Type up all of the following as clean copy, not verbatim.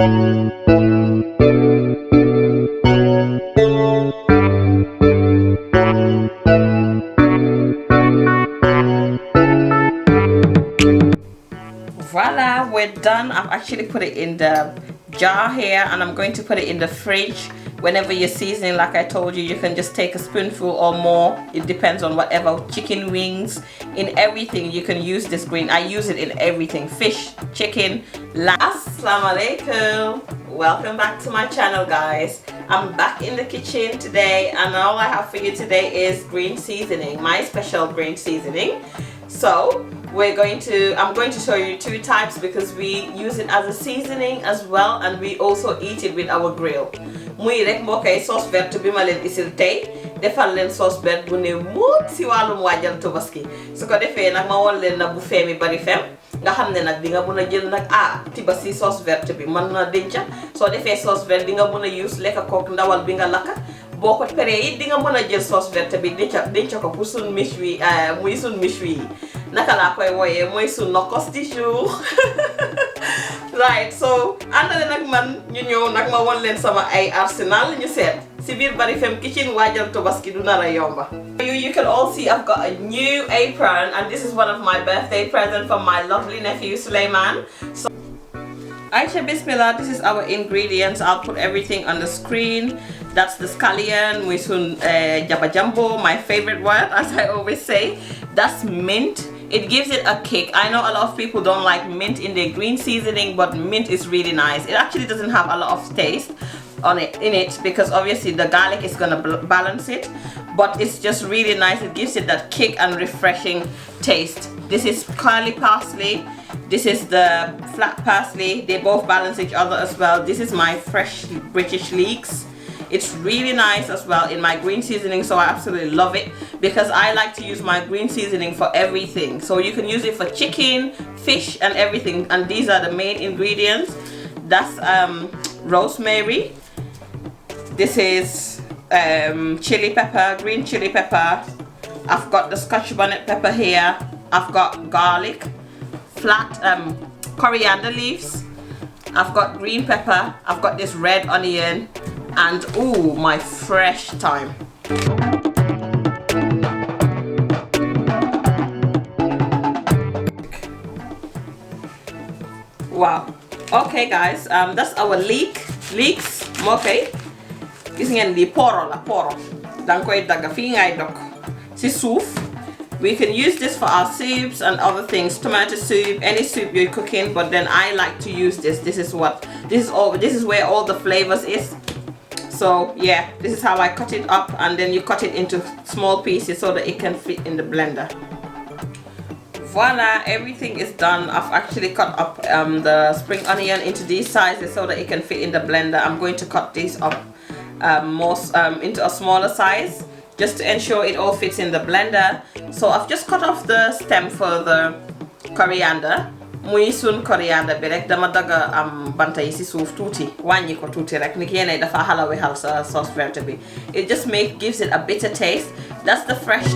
Voila, we're done. I've actually put it in the jar here, and I'm going to put it in the fridge. Whenever you're seasoning, like I told you, you can just take a spoonful or more. It depends on whatever. Chicken wings, in everything you can use this green. I use it in everything: fish, chicken, lamb. Assalamu alaikum, welcome back to my channel, guys. I'm back in the kitchen today, and all I have for you today is green seasoning, my special green seasoning. So I'm going to show you two types, because we use it as a seasoning as well, and we also eat it with our grill. Muy rek mbokay sauce verte bi ma leen isil tey defal leen sauce verte bu ne muut si wàllum waajal Tabaski. Su ko defee nag ma won leen nag bu Faire mi Barrifemme nga xam ne nag di nga mën a jël nag Tabaski sauce verte bi mën na denca. Soo defee sauce verte di nga mën a use lekk kook ndawal bi nga lakka. Boo ko peree it di nga mën a jël sauce verte bi denca ko pour sun méchoui muy sun méchoui yi. Naka laa koy wooyee mooy sun nokkos du jour. Right, so àndale nag man ñu ñëw nag ma won leen sama ay arsenal ñu seet si biir Barrifemme kitchen waajal Tabaski du nar a yomba. You can all see I've got a new apron, and this is one of my birthday presents from my lovely nephew Suleiman. So Aisha Bismillah, this is our ingredients. I'll put everything on the screen. That's the scallion with some jabba jumbo, my favorite word, as I always say. That's mint. It gives it a kick. I know a lot of people don't like mint in their green seasoning, but mint is really nice. It actually doesn't have a lot of taste in it because obviously the garlic is gonna balance it, but it's just really nice. It gives it that kick and refreshing taste. This is curly parsley. This is the flat parsley. They both balance each other as well. This is my fresh British leeks. It's really nice as well in my green seasoning, so I absolutely love it because I like to use my green seasoning for everything. So you can use it for chicken, fish, and everything, and these are the main ingredients. That's rosemary. This is chili pepper, green chili pepper. I've got the Scotch bonnet pepper here. I've got garlic, flat coriander leaves. I've got green pepper. I've got this red onion. And ooh, my fresh thyme. Wow. Okay, guys, that's our leeks. Okay. Gis ngeen li poro la poro. Dang koy daga fi ngay dok ci suuf. We can use this for our soups and other things, tomato soup, any soup you're cooking. But then I like to use this. This is where all the flavors is. So yeah, this is how I cut it up, and then you cut it into small pieces so that it can fit in the blender. Voila, everything is done. I've actually cut up the spring onion into these sizes so that it can fit in the blender. I'm going to cut these up into a smaller size just to ensure it all fits in the blender. So I've just cut off the stem for the coriander. Muy sun coriander bi rek dama daga banta yi ci suuf tuuti wàññi ko tuuti rek ni yeneen dafa xala wexal sa sauce verte bi. It just gives it a bitter taste. That's the fresh.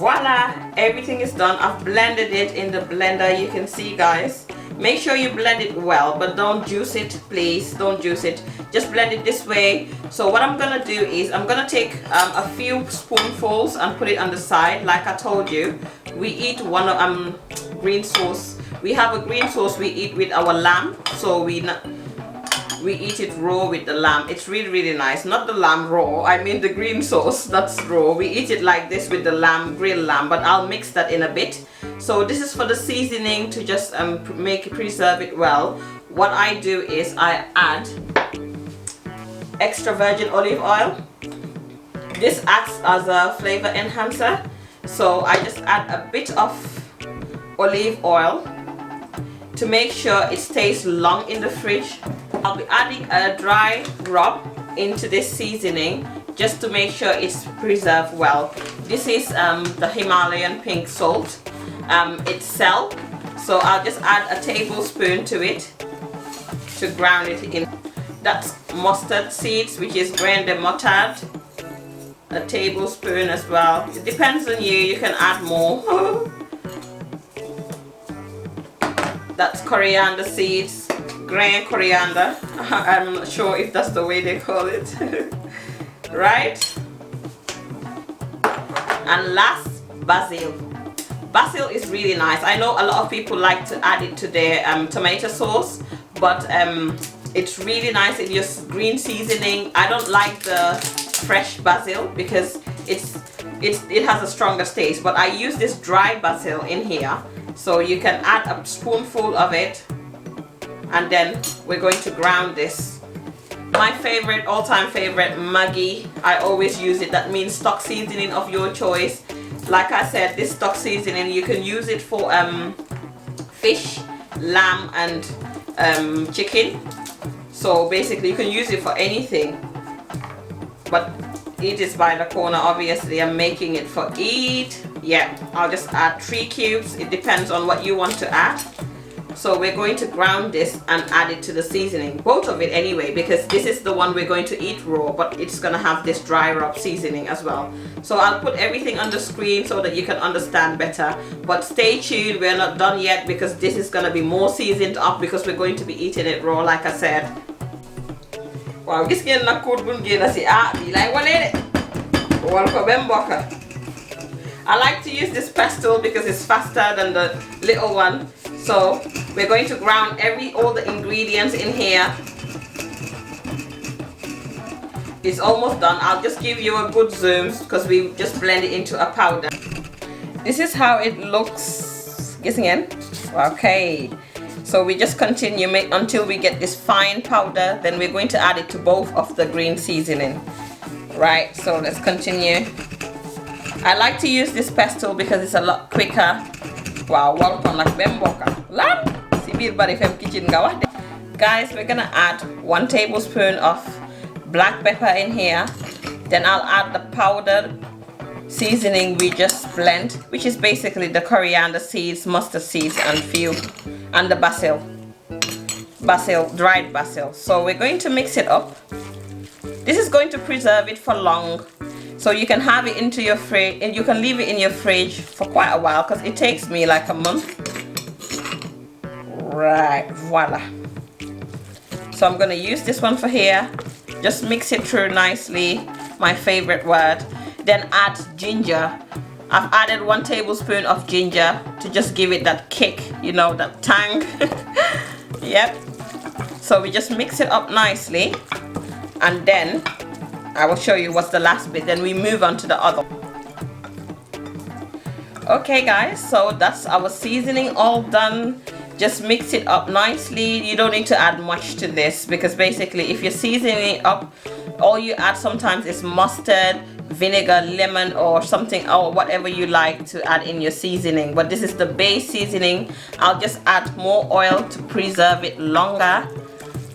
Voila, everything is done. I've blended it in the blender. You can see, guys, make sure you blend it well, but don't juice it, please. Don't juice it, just blend it this way. So what I'm gonna do is I'm gonna take a few spoonfuls and put it on the side. Like I told you, we eat one of green sauce. We have a green sauce we eat with our lamb, so we eat it raw with the lamb. It's really nice. Not the lamb raw, I mean the green sauce, that's raw. We eat it like this with the lamb, grilled lamb, but I'll mix that in a bit. So this is for the seasoning to just preserve it well. What I do is I add extra virgin olive oil. This acts as a flavor enhancer. So I just add a bit of olive oil to make sure it stays long in the fridge. I'll be adding a dry rub into this seasoning just to make sure it's preserved well. This is the Himalayan pink salt itself. So I'll just add a tablespoon to it to ground it in. That's mustard seeds, which is grain de moutarde, a tablespoon as well. It depends on you, you can add more. That's coriander seeds, grain coriander. I'm not sure if that's the way they call it. Right? And last, basil. Basil is really nice. I know a lot of people like to add it to their tomato sauce, but it's really nice in your green seasoning. I don't like the fresh basil because it has a stronger taste, but I use this dry basil in here, so you can add a spoonful of it, and then we're going to ground this. My favorite, all-time favorite, Maggi. I always use it. That means stock seasoning of your choice. Like I said, this stock seasoning, you can use it for fish, lamb, and chicken. So basically you can use it for anything, but eat is by the corner. Obviously I'm making it for eat. Yeah, I'll just add 3 cubes. It depends on what you want to add. So we're going to ground this and add it to the seasoning, both of it anyway, because this is the one we're going to eat raw, but it's gonna have this dry rub seasoning as well. So I'll put everything on the screen so that you can understand better, but stay tuned, we're not done yet, because this is gonna be more seasoned up because we're going to be eating it raw, like I said. Wow, gis ngeen nag koot buñ génn si bi lay walee de wal ko bem mbokka. I like to use this pestle because it's faster than the little one. So we're going to ground all the ingredients in here. It's almost done. I'll just give you a good zoom because we just blend it into a powder. This is how it looks. Guess again. Okay. So we just continue until we get this fine powder. Then we're going to add it to both of the green seasoning. Right. So let's continue. I like to use this pestle because it's a lot quicker. Wow, welcome like bemboka. Lan, si bir Barrifemme kitchen nga wax de. Guys, we're gonna add 1 tablespoon of black pepper in here. Then I'll add the powdered seasoning we just blend, which is basically the coriander seeds, mustard seeds, and the basil, dried basil. So we're going to mix it up. This is going to preserve it for long. So you can have it into your fridge, and you can leave it in your fridge for quite a while, because it takes me like a month. Right, voila. So I'm gonna use this one for here. Just mix it through nicely, my favorite word. Then add ginger. I've added 1 tablespoon of ginger to just give it that kick, you know, that tang. Yep. So we just mix it up nicely, and then I will show you what's the last bit, then we move on to the other. Okay guys, so that's our seasoning all done. Just mix it up nicely. You don't need to add much to this, because basically if you're seasoning it up, all you add sometimes is mustard, vinegar, lemon, or something, or whatever you like to add in your seasoning. But this is the base seasoning. I'll just add more oil to preserve it longer.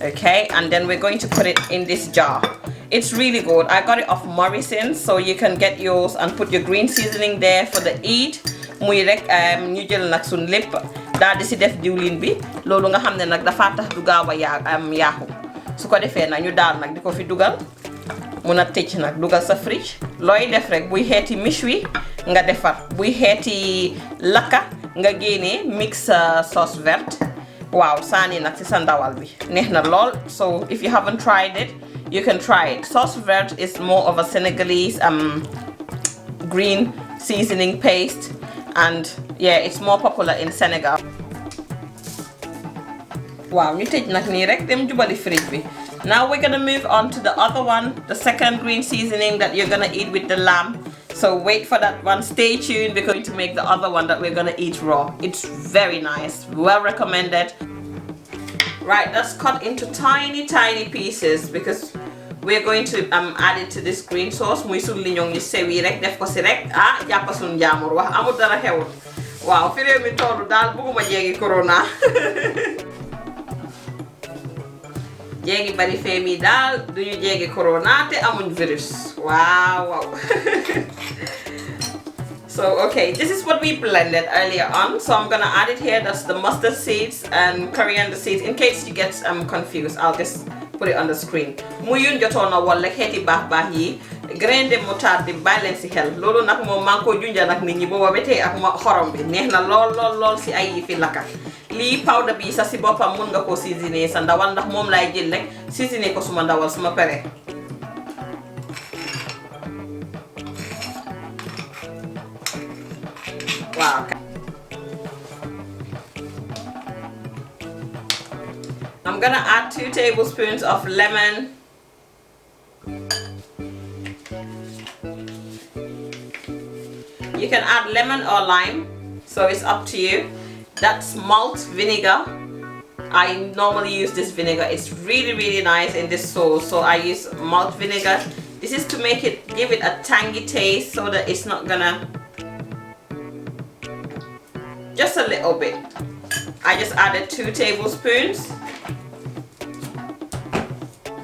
Okay, and then we're going to put it in this jar. It's really good. I got it off Morrison's, so you can get yours and put your green seasoning there for the eat. Muy rek ñu jël nak sun lepp daal di ci def diwlin bi, lolu nga xamne nak dafa tax du gaawa yaaxu. Su ko defé nak ñu daal nak diko fi dugal. Muna tecc nak dugal sa fridge. Loy def rek buy xéti MECHOUI nga defar, buy xéti laka nga génné mix sauce verte. Wow, sani nak ci sa ndawal bi. Neex na lool. So if you haven't tried it, you can try it. Sauce Vert is more of a Senegalese green seasoning paste, and yeah, it's more popular in Senegal. Wow, ñu tej nak ni rek dem jubali fridge bi. Now we're gonna move on to the other one, the second green seasoning that you're gonna eat with the lamb. So wait for that one. Stay tuned. We're going to make the other one that we're gonna eat raw. It's very nice. Well recommended. Right, that's cut into tiny pieces because we're going to add it to this green sauce. Muy sul li ñong ni sewi rek def ko ci rek jappa sun jaamur wax amul dara xewul. Waaw fi rew mi tollu dal bëgguma jégi corona. Jégi Barrifemme dal duñu jégi corona te amuñ virus. Wow. So okay, this is what we blended earlier on. So I'm gonna add it here. That's the mustard seeds and coriander seeds. In case you get confused, I'll just put it on the screen. Muyun jotona wala xéti bax bax yi grain de moutarde bàyyi leen si xel loolu nag moom maa ngi ko junja nag nit ñi booba ba tey ak xorom bi neex na lool si ay yi fi lakka lii powder bi sax si boppam mun nga ko seasoner sa ndawal ndax moom laay jël rek seasoner ko suma ndawal suma pere. Wow. I'm gonna add 2 tablespoons of lemon. You can add lemon or lime, so it's up to you. That's malt vinegar. I normally use this vinegar. It's really nice in this sauce, so I use malt vinegar. This is to give it a tangy taste so that it's not gonna, just a little bit. I just added 2 tablespoons.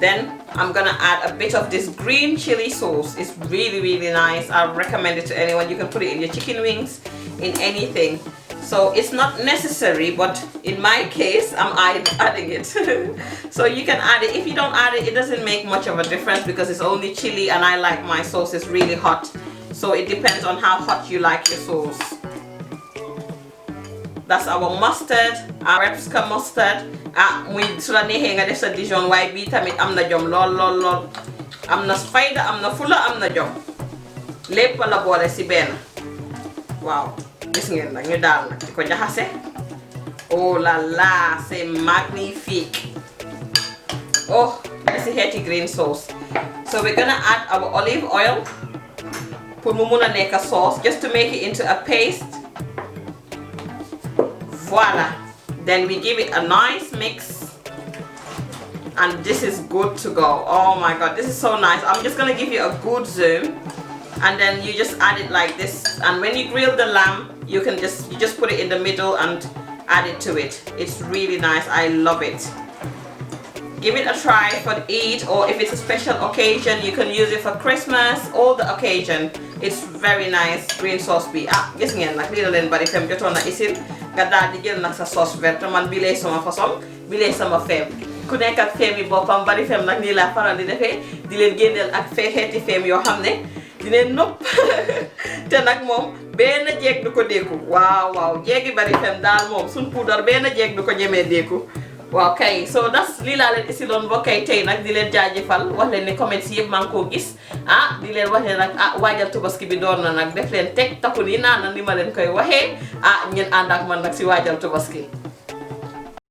Then I'm gonna add a bit of this green chili sauce. It's really nice. I recommend it to anyone. You can put it in your chicken wings, in anything. So it's not necessary, but in my case, I'm adding it. So you can add it. If you don't add it, it doesn't make much of a difference because it's only chili and I like my sauces really hot. So it depends on how hot you like your sauce. That's our mustard, our repska mustard. Muy su la neexee nga def sa Dijon waaye bii tamit am na jom lool. Am na fayda, am na fula, am na jom. Lépp la boole si benn. Waaw, gis ngeen nag ñu daal nag di ko jaxase. Oh là là, c'est magnifique. Oh, this is healthy green sauce. So we're gonna add our olive oil pour mu mun a nekk sauce, just to make it into a paste. Voila. Then we give it a nice mix and this is good to go. Oh my god, this is so nice. I'm just gonna give you a good zoom and then you just add it like this, and when you grill the lamb you just put it in the middle and add it to it. It's really nice. I love it. Give it a try for Eid, or if it's a special occasion you can use it for Christmas, all the occasion. It's very nice. Green sauce bi gis ngeen nag lii la leen Barrifemme jotoon na isil nga daal di jël nag sa sauce verte. Man bi lay sama façon, bi lay sama feem. Ku nekk ak feem yi boppam. Barrifemme nag nii laa faral di defee, di leen génneel ak xeeti feem yoo xam ne di leen nopp te nag moom benn jeeg du ko dékku. Waaw jeegi Barrifemme daal moom suñ puudar benn jeeg du ko ñemee dékku. Waaw kay, so that's lii laa leen isiloon bokkay tey nag di leen jaajëfal, wax leen ne comments yëpp maa ngi koo gis. Di leen wax ne nag waajal tubaski bi door na nag, def leen teg takku ni naan ni ma leen koy waxee ngeen ànd ak man nag si waajal tubaski.